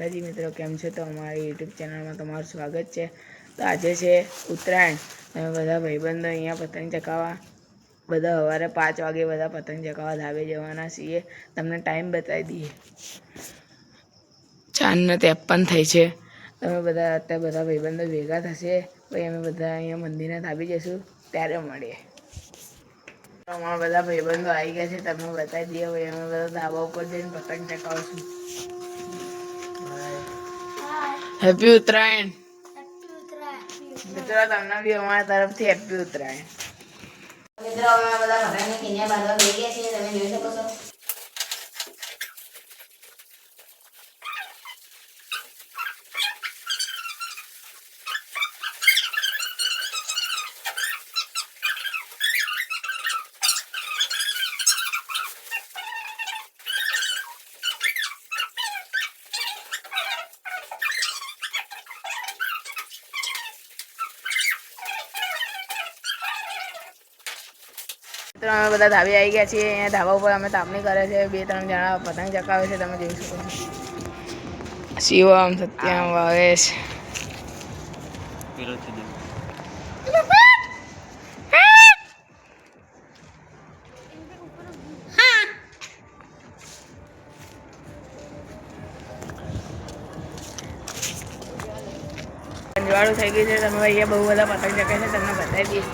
માતાજી મિત્રો, કેમ છો? તો અમારી યુટ્યુબ ચેનલમાં તમારું સ્વાગત છે। તો આજે છે ઉત્તરાયણ। તમે બધા ભાઈબંધો અહીંયા પતંગ ચગાવવા બધા સવારે 5 વાગે બધા પતંગ ચગાવવા ધાબે જવાના છીએ। તમને ટાઈમ બતાવી દઈએ, 4:53 થઈ છે। તમે બધા અત્યારે બધા ભાઈબંધો ભેગા થશે, પછી અમે બધા અહીંયા મંદિરના ધાબે જઈશું, ત્યારે મળીએ। અમારા બધા ભાઈબંધો આવી ગયા છે, તમને બતાવી દઈએ। ભાઈ અમે બધા ધાબા ઉપર જઈને પતંગ ચગાવશું। હેપી ઉત્તરાયણ મિત્રો, તમને બી અમારા તરફથી હેપી ઉત્તરાયણ। મિત્રો, અમે બધા પતંગની કિનિયા બાંધવા બેસી ગયા છીએ, તમે જોઈ શકો છો। મિત્રો, અમે બધા ધાબે આવી ગયા છીએ। અહીંયા ધાબા ઉપર અમે તાપણી કરે છે, 2-3 જણા પતંગ ચગાવે છે, તમે જોઈ શકો છો। શિવમ, સત્યમ, ભાવેશ, અંજવાળું થઈ ગયું છે। તમે અહીંયા બહુ બધા પતંગ ચગાવે છે, તમને બતાવી દઈએ।